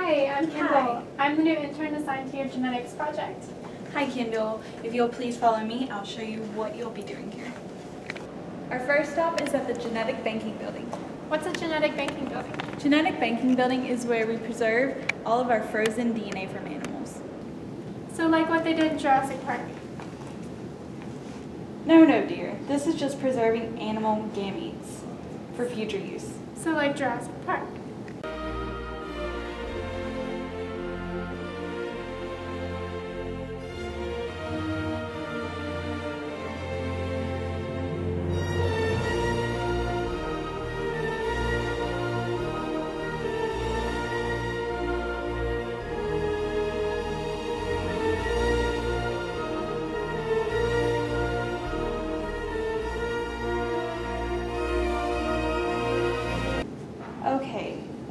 Hi, I'm Kendall. Hi. I'm the new intern assigned to your genetics project. Hi Kendall, if you'll please follow me, I'll show you what you'll be doing here. Our first stop is at the Genetic Banking Building. What's a genetic banking building? Genetic Banking Building is where we preserve all of our frozen DNA from animals. So like what they did in Jurassic Park. No, dear. This is just preserving animal gametes for future use. So like Jurassic Park.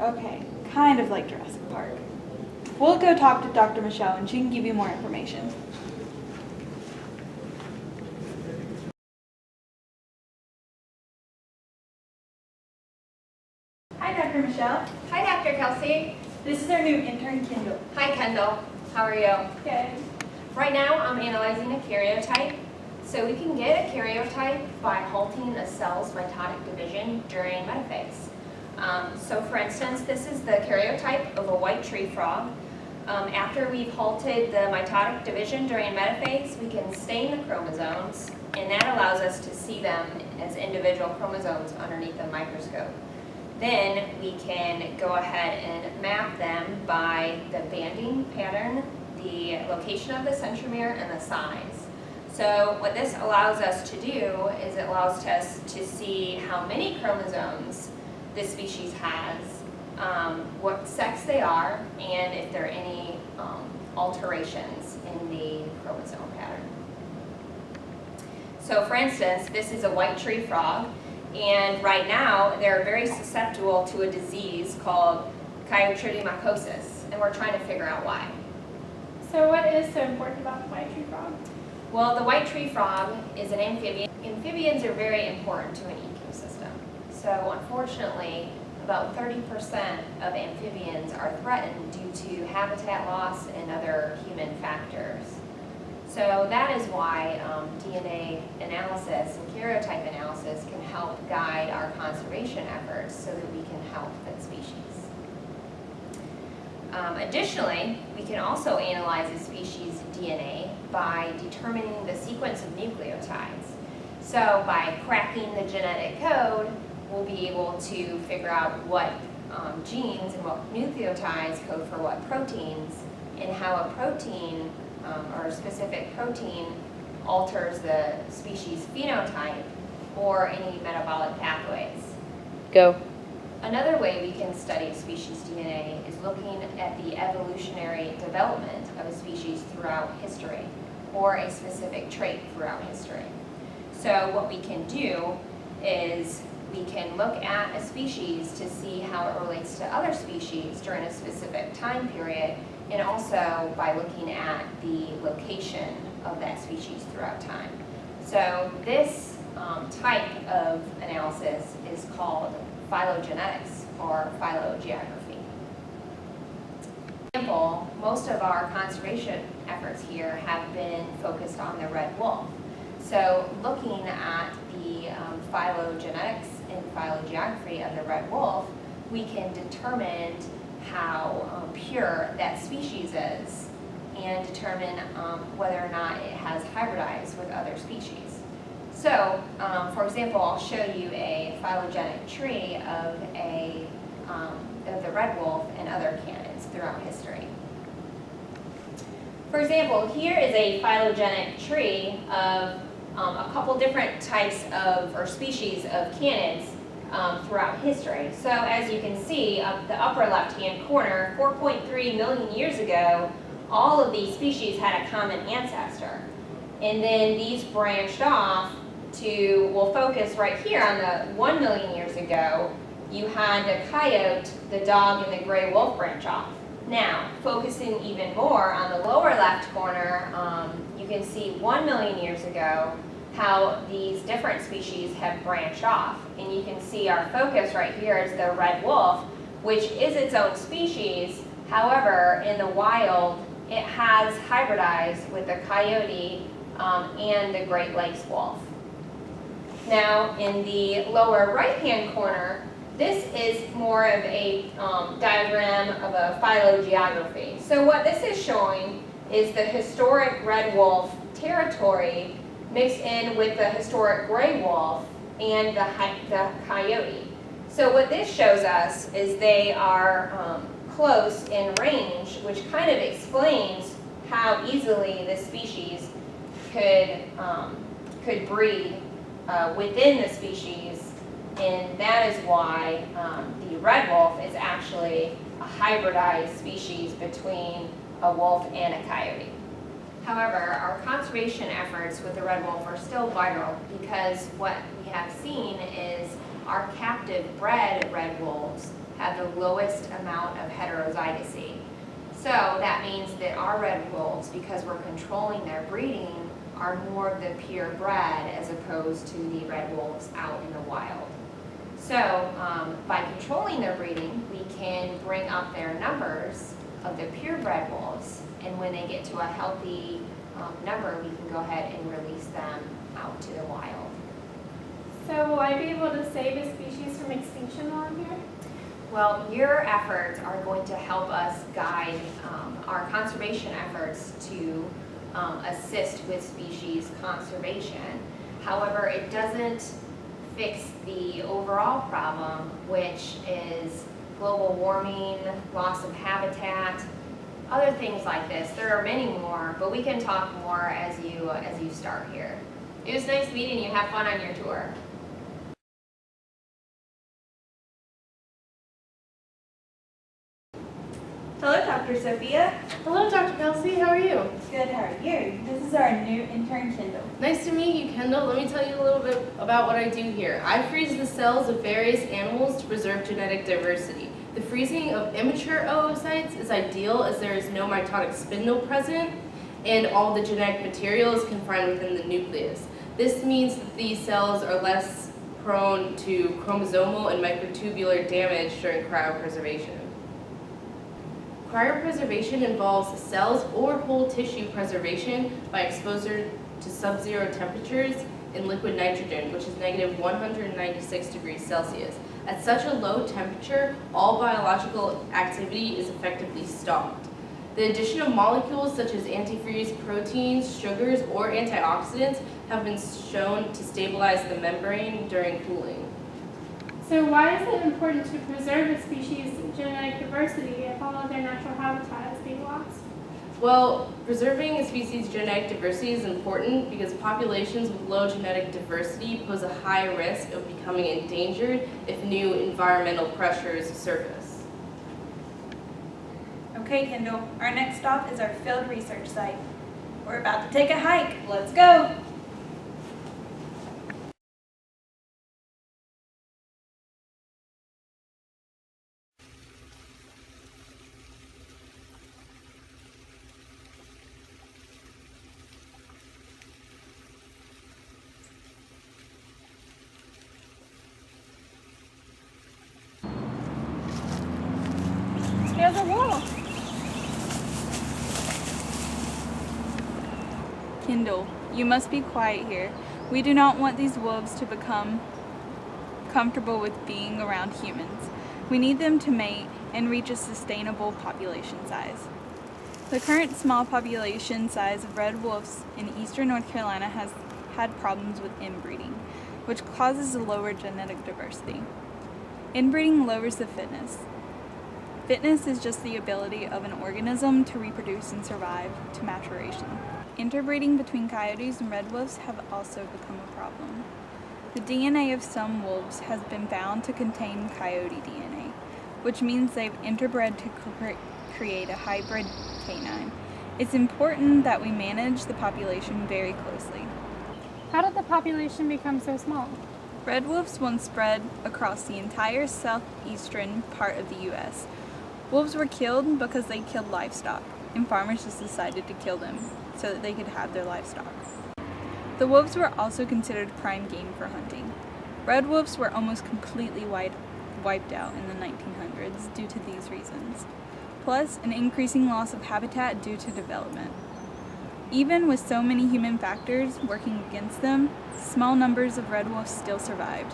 Okay, kind of like Jurassic Park. We'll go talk to Dr. Michelle and she can give you more information. Hi, Dr. Michelle. Hi, Dr. Kelsey. This is our new intern, Kendall. Hi, Kendall. How are you? Good. Right now, I'm analyzing a karyotype. So we can get a karyotype by halting a cell's mitotic division during metaphase. So for instance, this is the karyotype of a white tree frog. After we've halted the mitotic division during metaphase, we can stain the chromosomes, and that allows us to see them as individual chromosomes underneath the microscope. Then we can go ahead and map them by the banding pattern, the location of the centromere, and the size. So what this allows us to do is it allows us to see how many chromosomes this species has, what sex they are, and if there are any alterations in the chromosome pattern. So for instance, this is a white tree frog, and right now they're very susceptible to a disease called chytridiomycosis, and we're trying to figure out why. So what is so important about the white tree frog? Well, the white tree frog is an amphibian. Amphibians are very important to an ecosystem. So unfortunately, about 30% of amphibians are threatened due to habitat loss and other human factors. So that is why DNA analysis and karyotype analysis can help guide our conservation efforts so that we can help that species. Additionally, we can also analyze a species' DNA by determining the sequence of nucleotides. So by cracking the genetic code, we'll be able to figure out what genes and what nucleotides code for what proteins, and how a protein or a specific protein alters the species phenotype or any metabolic pathways. Go. Another way we can study a species' DNA is looking at the evolutionary development of a species throughout history, or a specific trait throughout history. So what we can do is we can look at a species to see how it relates to other species during a specific time period, and also by looking at the location of that species throughout time. So this type of analysis is called phylogenetics or phylogeography. For example, most of our conservation efforts here have been focused on the red wolf. So looking at the phylogenetics and phylogeography of the red wolf, we can determine how pure that species is and determine whether or not it has hybridized with other species. So, for example, I'll show you a phylogenetic tree of the red wolf and other canids throughout history. For example, here is a phylogenetic tree of a couple different types of, or species of canids throughout history. So as you can see, up the upper left-hand corner, 4.3 million years ago, all of these species had a common ancestor. And then these branched off to, we'll focus right here on the 1 million years ago, you had the coyote, the dog, and the gray wolf branch off. Now, focusing even more on the lower left corner, you can see 1 million years ago how these different species have branched off. And you can see our focus right here is the red wolf, which is its own species, However, in the wild, it has hybridized with the coyote and the Great Lakes wolf. Now, in the lower right-hand corner, this is more of a diagram of a phylogeography. So what this is showing is the historic red wolf territory mixed in with the historic gray wolf and the coyote. So what this shows us is they are close in range, which kind of explains how easily the species could breed within the species, and that is why the red wolf is actually a hybridized species between a wolf and a coyote. However, our conservation efforts with the red wolf are still vital because what we have seen is our captive bred red wolves have the lowest amount of heterozygosy. So that means that our red wolves, because we're controlling their breeding, are more of the purebred as opposed to the red wolves out in the wild. So by controlling their breeding, we can bring up their numbers of the purebred wolves, and when they get to a healthy number, we can go ahead and release them out to the wild. So will I be able to save a species from extinction while I'm here? Well, your efforts are going to help us guide our conservation efforts to assist with species conservation. However, it doesn't fix the overall problem, which is global warming, loss of habitat, other things like this. There are many more, but we can talk more as you start here. It was nice meeting you. Have fun on your tour. Hello, Dr. Sophia. Hello, Dr. Kelsey. How are you? Good, how are you? This is our new intern, Kendall. Nice to meet you, Kendall. Let me tell you a little bit about what I do here. I freeze the cells of various animals to preserve genetic diversity. The freezing of immature oocytes is ideal as there is no mitotic spindle present and all the genetic material is confined within the nucleus. This means that these cells are less prone to chromosomal and microtubular damage during cryopreservation. Cryopreservation involves cells or whole tissue preservation by exposure to sub-zero temperatures in liquid nitrogen, which is negative 196 degrees Celsius. At such a low temperature, all biological activity is effectively stopped. The addition of molecules such as antifreeze proteins, sugars, or antioxidants have been shown to stabilize the membrane during cooling. So why is it important to preserve a species' genetic diversity if all of their natural habitat is being lost? Well, preserving a species' genetic diversity is important because populations with low genetic diversity pose a high risk of becoming endangered if new environmental pressures surface. Okay, Kendall, our next stop is our field research site. We're about to take a hike. Let's go! There's a wall. Kendall, you must be quiet here. We do not want these wolves to become comfortable with being around humans. We need them to mate and reach a sustainable population size. The current small population size of red wolves in eastern North Carolina has had problems with inbreeding, which causes a lower genetic diversity. Inbreeding lowers the fitness. Fitness is just the ability of an organism to reproduce and survive to maturation. Interbreeding between coyotes and red wolves have also become a problem. The DNA of some wolves has been found to contain coyote DNA, which means they've interbred to create a hybrid canine. It's important that we manage the population very closely. How did the population become so small? Red wolves once spread across the entire southeastern part of the U.S. Wolves were killed because they killed livestock, and farmers just decided to kill them so that they could have their livestock. The wolves were also considered prime game for hunting. Red wolves were almost completely wiped out in the 1900s due to these reasons. plus an increasing loss of habitat due to development. Even with so many human factors working against them, small numbers of red wolves still survived.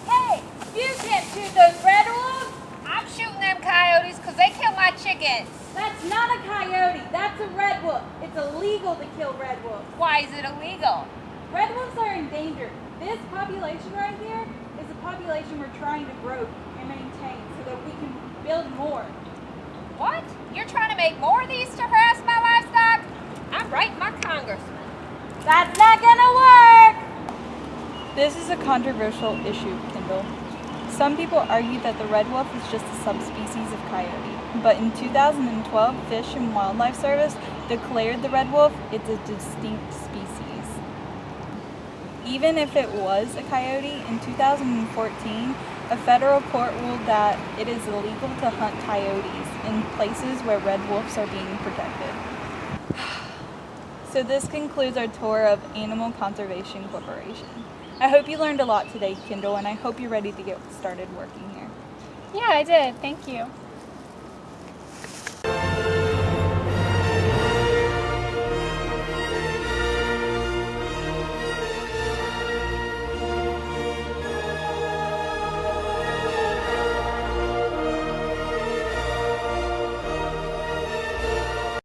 Hey, you can't shoot those red wolves! I'm shooting them coyotes because they kill my chickens. That's not a coyote, that's a red wolf. It's illegal to kill red wolves. Why is it illegal? Red wolves are endangered. This population right here is a population we're trying to grow and maintain so that we can build more. What? You're trying to make more of these to harass my livestock? I'm writing my congressman. That's not gonna work! This is a controversial issue, Kendall. Some people argue that the red wolf is just a subspecies of coyote, but in 2012, Fish and Wildlife Service declared the red wolf it's a distinct species. Even if it was a coyote, in 2014, a federal court ruled that it is illegal to hunt coyotes in places where red wolves are being protected. So this concludes our tour of Animal Conservation Corporation. I hope you learned a lot today, Kendall, and I hope you're ready to get started working here. Yeah, I did. Thank you.